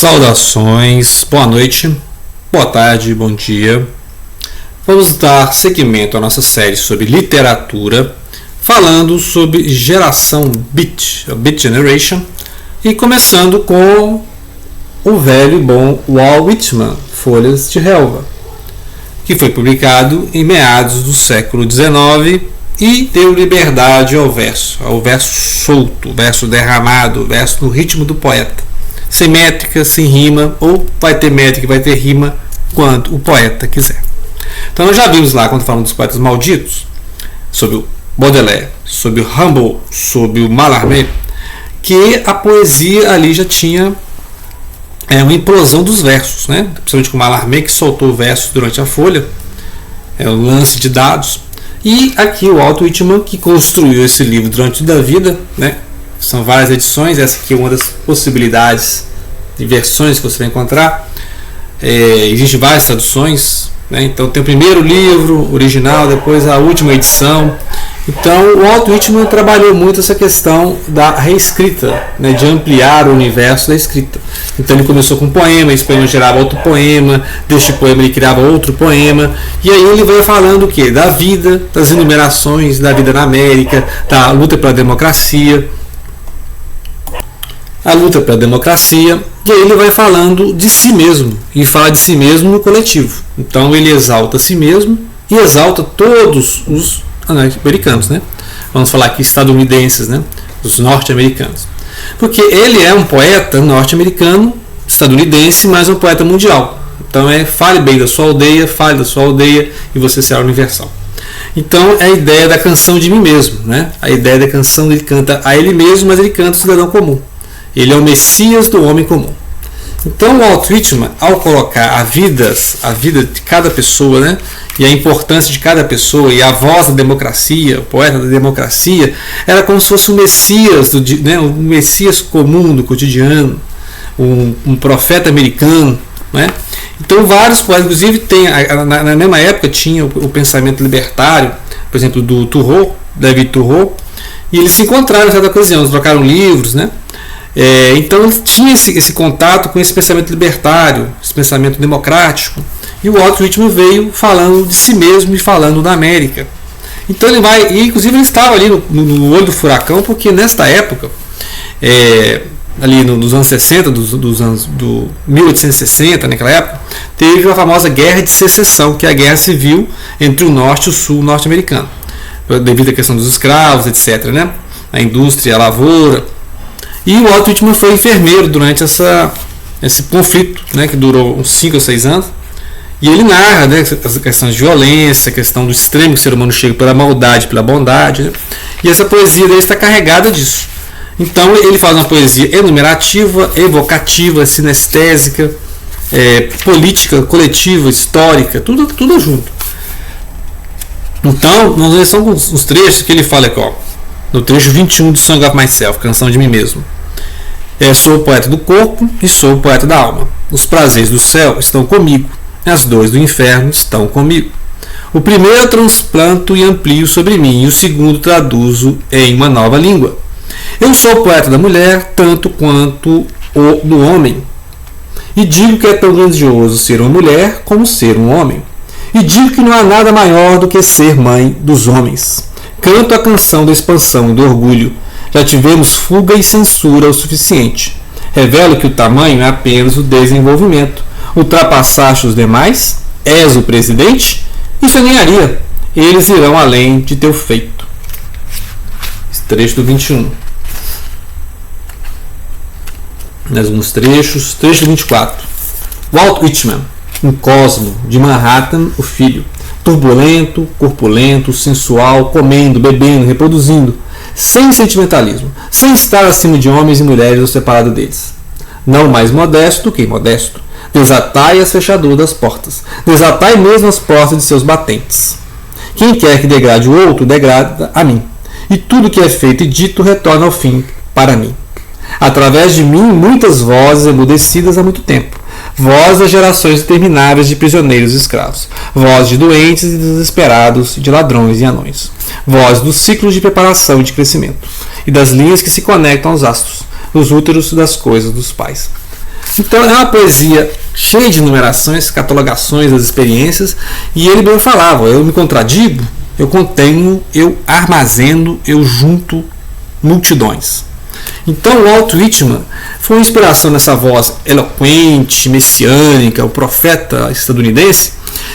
Saudações, boa noite, boa tarde, bom dia. Vamos dar seguimento à nossa série sobre literatura, falando sobre geração Beat, a Beat Generation, e começando com o velho e bom Walt Whitman, Folhas de Helva, que foi publicado em meados do século XIX e deu liberdade ao verso solto, o verso derramado, o verso no ritmo do poeta. Sem métrica, sem rima, ou vai ter métrica e vai ter rima quando o poeta quiser. Então nós já vimos lá, quando falamos dos poetas malditos, sobre o Baudelaire, sobre o Rimbaud, sobre o Mallarmé, que a poesia ali já tinha uma implosão dos versos, né? Principalmente com o Mallarmé, que soltou versos durante a Folha, o lance de dados, e aqui o Walt Whitman, que construiu esse livro durante toda a vida, né? São várias edições, essa aqui é uma das possibilidades de versões que você vai encontrar. Existem várias traduções, né? Então tem o primeiro livro original, depois a última edição. Então o Walt Whitman trabalhou muito essa questão da reescrita, né? De ampliar o universo da escrita. Então ele começou com um poema, esse poema gerava outro poema, deste poema ele criava outro poema, e aí ele vai falando o quê? Da vida, das enumerações, da vida na América, da luta pela democracia, a luta pela democracia, e aí ele vai falando de si mesmo, e fala de si mesmo no coletivo. Então ele exalta a si mesmo e exalta todos os americanos, né? Vamos falar aqui estadunidenses, né? Os norte-americanos. Porque ele é um poeta norte-americano, estadunidense, mas um poeta mundial. Então fale bem da sua aldeia, fale da sua aldeia e você será universal. Então é a ideia da canção de mim mesmo, né? A ideia da canção, ele canta a ele mesmo, mas ele canta o cidadão comum. Ele é o Messias do homem comum. Então o Walt Whitman, ao colocar a vida de cada pessoa, né, e a importância de cada pessoa, e a voz da democracia, o poeta da democracia, era como se fosse o Messias, o Messias comum do cotidiano, um profeta americano, né? Então vários poetas, inclusive na mesma época tinha o pensamento libertário, por exemplo, do Thoreau, David Thoreau, e eles se encontraram em certa ocasião, eles trocaram livros, né? Então ele tinha esse contato com esse pensamento libertário, esse pensamento democrático, e o Walt Whitman veio falando de si mesmo e falando da América. Então ele vai, e inclusive ele estava ali no olho do furacão, porque nesta época, ali nos anos 60, dos anos do 1860, naquela época, teve a famosa Guerra de Secessão, que é a guerra civil entre o norte e o sul norte-americano, devido à questão dos escravos, etc., né? A indústria, a lavoura. E o Walt Whitman foi enfermeiro durante esse conflito, né, que durou uns 5 ou 6 anos. E ele narra, né, as questões de violência, a questão do extremo que o ser humano chega pela maldade, pela bondade. Né? E essa poesia dele está carregada disso. Então ele faz uma poesia enumerativa, evocativa, sinestésica, política, coletiva, histórica, tudo junto. Então, nós são os trechos que ele fala aqui, ó. No trecho 21 do Song of Myself, Canção de Mim Mesmo. Sou o poeta do corpo e sou o poeta da alma. Os prazeres do céu estão comigo, as dores do inferno estão comigo. O primeiro transplanto e amplio sobre mim, e o segundo traduzo em uma nova língua. Eu sou o poeta da mulher, tanto quanto o do homem. E digo que é tão grandioso ser uma mulher como ser um homem. E digo que não há nada maior do que ser mãe dos homens. Canto a canção da expansão e do orgulho. Já tivemos fuga e censura o suficiente. Revelo que o tamanho é apenas o desenvolvimento. Ultrapassaste os demais? És o presidente? Isso é ninharia. Eles irão além de teu feito. Esse trecho do 21. Mais alguns trechos. Trecho do 24. Walt Whitman. Um Cosmo, de Manhattan, o filho. Turbulento, corpulento, sensual, comendo, bebendo, reproduzindo, sem sentimentalismo, sem estar acima de homens e mulheres ou separado deles. Não mais modesto do que modesto. Desatai as fechaduras das portas. Desatai mesmo as portas de seus batentes. Quem quer que degrade o outro, degrada a mim. E tudo que é feito e dito retorna ao fim para mim. Através de mim, muitas vozes emudecidas há muito tempo. Voz das gerações intermináveis de prisioneiros e escravos. Voz de doentes e desesperados, de ladrões e anões. Voz dos ciclos de preparação e de crescimento. E das linhas que se conectam aos astros, nos úteros das coisas dos pais. Então é uma poesia cheia de numerações, catalogações das experiências, e ele mesmo falava: eu me contradigo, eu contenho, eu armazeno, eu junto multidões. Então o Walt Whitman foi uma inspiração nessa voz eloquente, messiânica, o profeta estadunidense,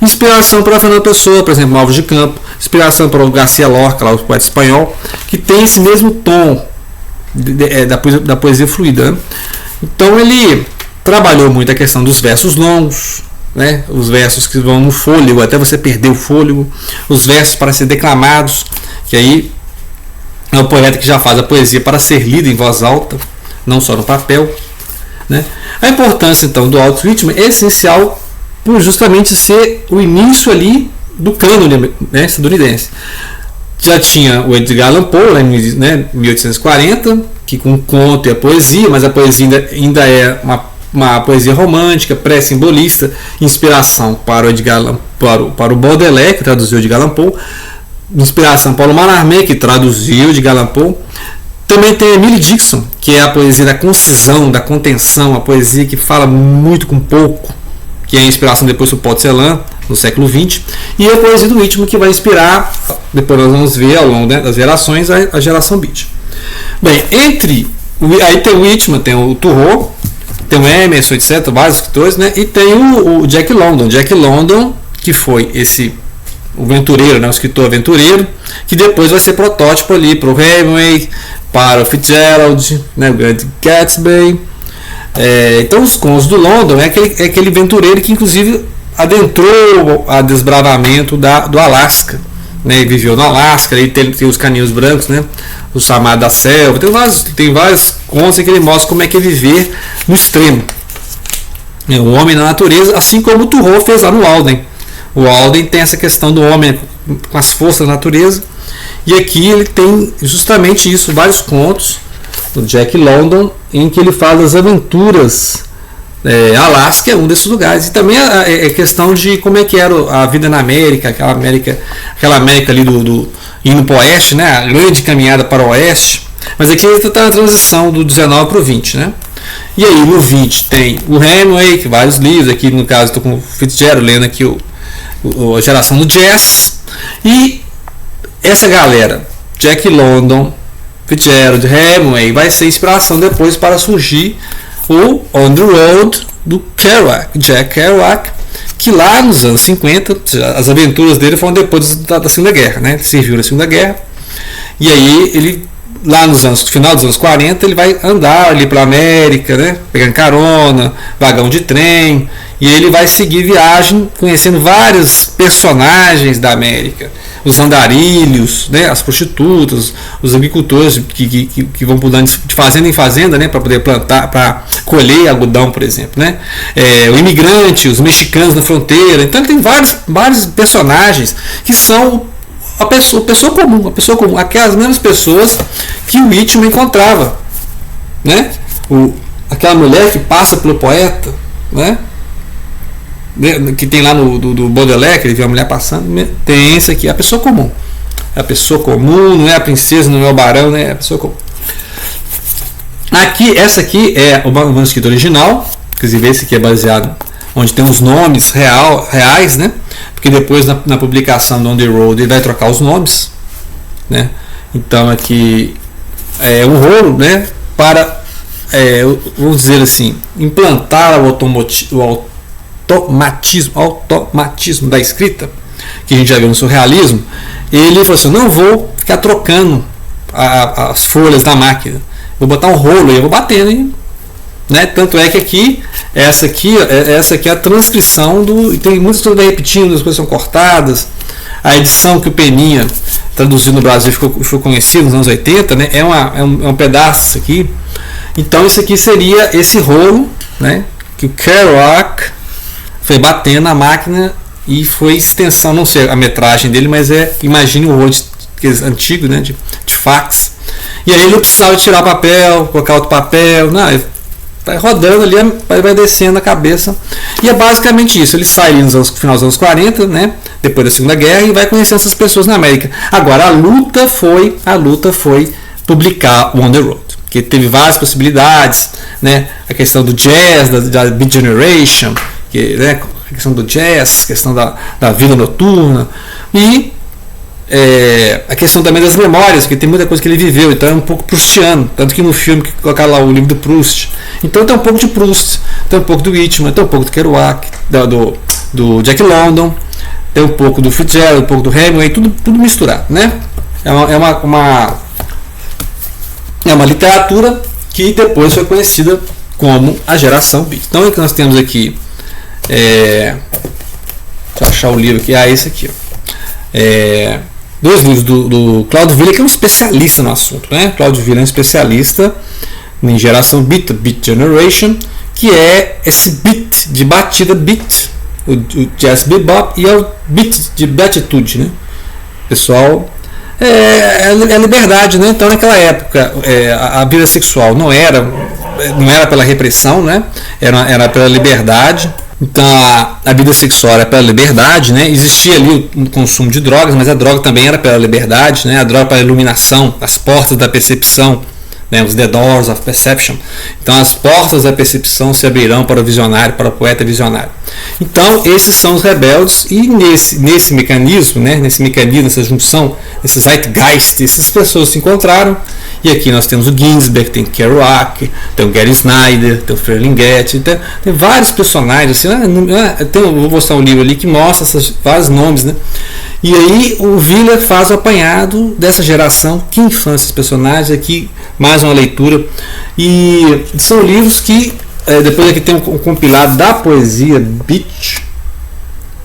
inspiração para Fernando Pessoa, por exemplo, Alves de Campos, inspiração para o Garcia Lorca, lá, o poeta espanhol, que tem esse mesmo tom da poesia fluida. Então ele trabalhou muito a questão dos versos longos, né? Os versos que vão no fôlego, até você perder o fôlego, os versos para ser declamados, que aí é o poeta que já faz a poesia para ser lida em voz alta, não só no papel, né? A importância então do Walt Whitman é essencial por justamente ser o início ali do cânone, né, estadunidense. Já tinha o Edgar Allan Poe, né, 1840, que com o conto e a poesia, mas a poesia ainda é uma poesia romântica, pré-simbolista, inspiração para o Edgar Allan, para o Baudelaire, que traduziu Edgar Allan Poe, inspiração para o Mallarmé, que traduziu Edgar Allan Poe. Também tem Emily Dickinson, que é a poesia da concisão, da contenção, a poesia que fala muito com pouco, que é a inspiração depois do Paul Celan, no século XX, e a poesia do Whitman, que vai inspirar, depois nós vamos ver ao longo, né, das gerações, a geração Beat. Bem, aí tem o Whitman, tem o Thoreau, tem o Emerson, etc., vários escritores, né, e tem o Jack London. Jack London, que foi o aventureiro, né, o escritor aventureiro, que depois vai ser protótipo ali para o Hemingway, para o Fitzgerald, né, o grande Gatsby. Então os contos do London é aquele aventureiro que inclusive adentrou a desbravamento do Alasca, né, ele viveu no Alasca, ele tem os caninhos brancos, né, o chamado da selva, tem vários contos em que ele mostra como é que é viver no extremo, né, o homem na natureza, assim como o Thoreau fez lá no Walden. O Walden tem essa questão do homem com as forças da natureza, e aqui ele tem justamente isso, vários contos do Jack London, em que ele fala das aventuras. Alasca é um desses lugares, e também é questão de como é que era a vida na América, aquela América ali indo para o oeste, né, a grande caminhada para o oeste. Mas aqui ele está na transição do 19 para o 20, né? E aí no 20 tem o Hemingway, que vários livros, aqui no caso estou com o Fitzgerald lendo aqui a geração do jazz, e essa galera, Jack London, Fitzgerald, Hemingway, vai ser inspiração depois para surgir o On the Road do Kerouac, Jack Kerouac, que lá nos anos 50, as aventuras dele foram depois da Segunda Guerra, né? Ele serviu na Segunda Guerra, e aí ele, lá no final dos anos 40, ele vai andar ali pela América, né? Pegando carona, vagão de trem, e ele vai seguir viagem, conhecendo vários personagens da América, os andarilhos, né, as prostitutas, os agricultores que vão pulando de fazenda em fazenda, né, para poder plantar, para colher algodão, por exemplo, né, o imigrante, os mexicanos na fronteira. Então ele tem vários personagens que são a pessoa comum, aquelas mesmas pessoas que o Whitman encontrava, né, aquela mulher que passa pelo poeta, né, que tem lá do Baudelaire, que ele viu a mulher passando, tem esse aqui, a pessoa comum. A pessoa comum, não é a princesa, não é o barão, né? É a pessoa comum. Essa aqui é o manuscrito original, inclusive esse aqui é baseado, onde tem os nomes reais, né? Porque depois na publicação do On the Road ele vai trocar os nomes, né? Então aqui é um rolo, né? Para, vamos dizer assim, implantar o automatismo da escrita, que a gente já viu no surrealismo. Ele falou assim: não vou ficar trocando as folhas da máquina, vou botar um rolo e eu vou batendo, né? Tanto é que aqui essa aqui é a transcrição e tem muitas coisas repetindo, as coisas são cortadas. A edição que o Peninha traduziu no Brasil ficou conhecido nos anos 80, né? É um pedaço aqui. Então isso aqui seria esse rolo, né, que o Kerouac foi batendo na máquina e foi extensão, não sei a metragem dele, mas imagine o rolo antigo, né, de fax. E aí ele não precisava tirar o papel, colocar outro papel, não, ele vai rodando ali, vai descendo a cabeça. E é basicamente isso. Ele sai ali no final dos anos 40, né, depois da Segunda Guerra, e vai conhecendo essas pessoas na América. Agora a luta foi publicar o On the Road. que teve várias possibilidades, né? A questão do jazz, da Beat Generation, que, né? A questão do jazz, a questão da vida noturna e a questão também das memórias, porque tem muita coisa que ele viveu, então é um pouco proustiano, tanto que no filme que colocaram lá o livro do Proust, então tem um pouco de Proust, tem um pouco do Whitman, tem um pouco do Kerouac, do Jack London, tem um pouco do Fitzgerald, um pouco do Hemingway, tudo misturado, né? É uma literatura que depois foi conhecida como a geração beat. Então o que nós temos aqui deixa eu achar o livro aqui, esse aqui, ó. Dois livros do Claude Ville, que é um especialista no assunto, né? Claude Ville é um especialista em geração beat, Beat Generation, que é esse beat de batida, beat, o jazz bebop, e é o beat de beatitude, né? Pessoal, é liberdade, né? Então naquela época a vida sexual não era pela repressão, né? Era pela liberdade. Então a vida sexual era pela liberdade, né? Existia ali o consumo de drogas, mas a droga também era pela liberdade, né? A droga para a iluminação, as portas da percepção, né? Os The Doors of Perception. Então as portas da percepção se abrirão para o visionário, para o poeta visionário. Então esses são os rebeldes, e nesse mecanismo, né? Nessa junção, esse zeitgeist, essas pessoas se encontraram. E aqui nós temos o Ginsberg, tem Kerouac, tem o Gary Snyder, tem o Ferlinghetti, tem vários personagens. Assim, vou mostrar um livro ali que mostra vários nomes, né? E aí o Ville faz o apanhado dessa geração, que infância esses personagens, aqui mais uma leitura. E são livros que, depois aqui tem um compilado da poesia Beat,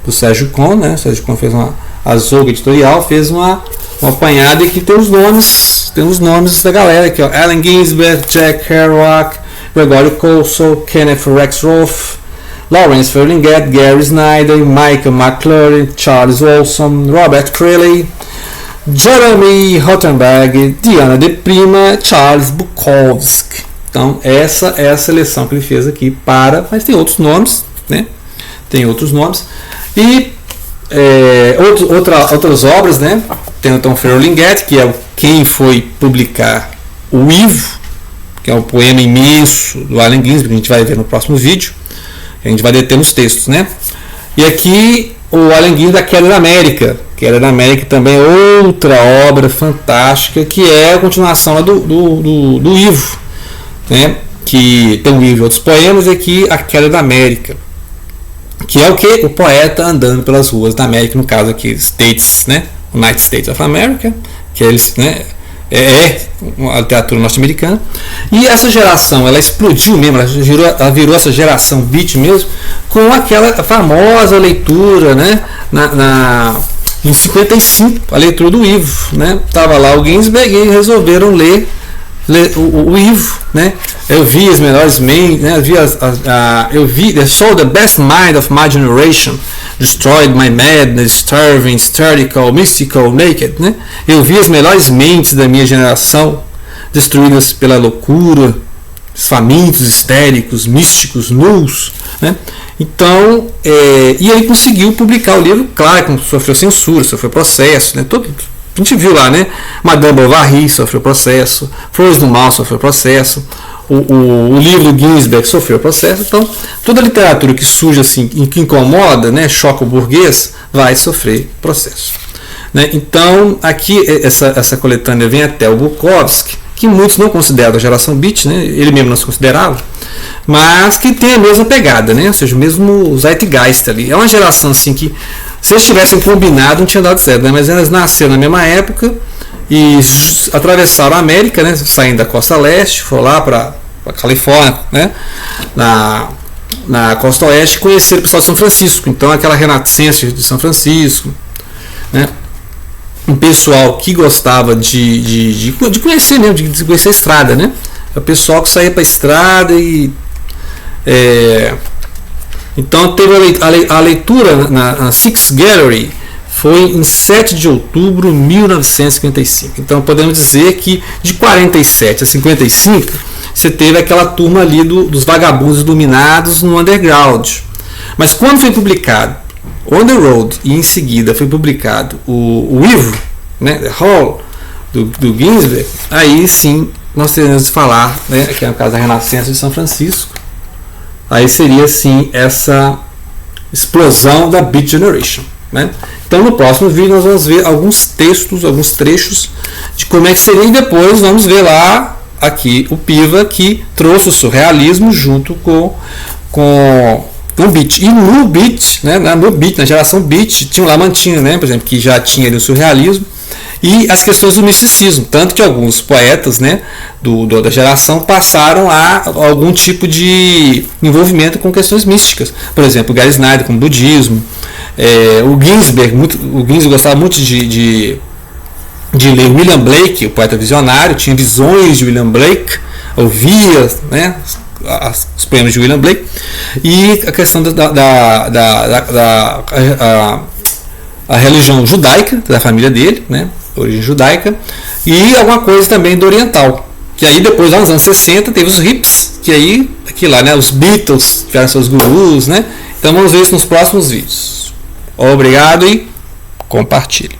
do Sérgio Kohn, né? O Sérgio Kohn fez uma Azouga Editorial, fez um apanhado, e aqui tem os nomes da galera aqui, ó. Allen Ginsberg, Jack Kerouac, Gregory Corso, Kenneth Rexroth, Lawrence Ferlinghetti, Gary Snyder, Michael McClure, Charles Wilson, Robert Crilly, Jeremy Rothenberg, Diana de Prima, Charles Bukowski. Então essa é a seleção que ele fez aqui mas tem outros nomes, né? Tem outros nomes e outras obras, né? Tem então Ferlinghetti, que é quem foi publicar o Ivo, que é um poema imenso do Allen Ginsberg, que a gente vai ver no próximo vídeo. A gente vai deter nos textos, né? E aqui o Allen Ginsberg da Queda da América. Queda da América também é outra obra fantástica, que é a continuação lá do Ivo, né? Que tem o Ivo e outros poemas, e aqui a Queda da América, que é o que? O poeta andando pelas ruas da América, no caso aqui, States, né? United States of America, que eles, né? Uma literatura norte-americana. E essa geração, ela explodiu mesmo, ela virou essa geração beat mesmo, com aquela famosa leitura, né? Em 55, a leitura do Ivo, né? Tava lá o Ginsberg e resolveram ler o Ivo, né? Eu vi as melhores mentes, né? Eu vi The Soul, the Best Mind of My Generation, Destroyed My Madness, Starving, Hysterical, Mystical, Naked, né? Eu vi as melhores mentes da minha geração destruídas pela loucura, famintos, histéricos, místicos, nus, né? Então, e ele conseguiu publicar o livro, claro, sofreu censura, sofreu processo, né? A gente viu lá, né? Madame Bovary sofreu processo, Flores do Mal sofreu processo, o livro do Ginsberg sofreu processo. Então, toda a literatura que surge assim, que incomoda, né, choca o burguês, vai sofrer processo, né? Então, aqui essa coletânea vem até o Bukowski, que muitos não consideram a geração beat, né? Ele mesmo não se considerava, mas que tem a mesma pegada, né? Ou seja, o mesmo zeitgeist ali. É uma geração assim que, se eles tivessem combinado, não tinha dado certo, né? Mas elas nasceram na mesma época e atravessaram a América, né? Saindo da costa leste, foram lá para a Califórnia, né? Na costa oeste, conheceram o pessoal de São Francisco. Então, aquela renascença de São Francisco, né? Um pessoal que gostava de conhecer mesmo, de conhecer a estrada, né? É o pessoal que saía para a estrada e então teve a leitura na Six Gallery, foi em 7 de outubro de 1955. Então podemos dizer que de 47 a 55 você teve aquela turma ali dos vagabundos iluminados no underground. Mas quando foi publicado On the Road e em seguida foi publicado o Ivo, né, The Hall do Ginsberg, aí sim nós teremos de falar, né, que é o caso da Renascença de São Francisco. Aí seria assim essa explosão da Beat Generation, né? Então no próximo vídeo nós vamos ver alguns textos, alguns trechos de como é que seria, e depois vamos ver lá aqui o Piva, que trouxe o surrealismo junto com o Beat. E no Beat, né, na geração Beat, tinha o Lamartine, né, por exemplo, que já tinha ali o surrealismo, e as questões do misticismo, tanto que alguns poetas, né, da geração passaram a algum tipo de envolvimento com questões místicas. Por exemplo, o Gary Snyder com o budismo, o Ginsberg gostava muito de ler William Blake, o poeta visionário, tinha visões de William Blake, ouvia, né, os poemas de William Blake, e a questão a religião judaica da família dele, né, origem judaica, e alguma coisa também do oriental, que aí depois lá nos anos 60 teve os hips, que aí aqui lá, né, os Beatles tiveram seus gurus, né. Então vamos ver isso nos próximos vídeos. Obrigado e compartilhe.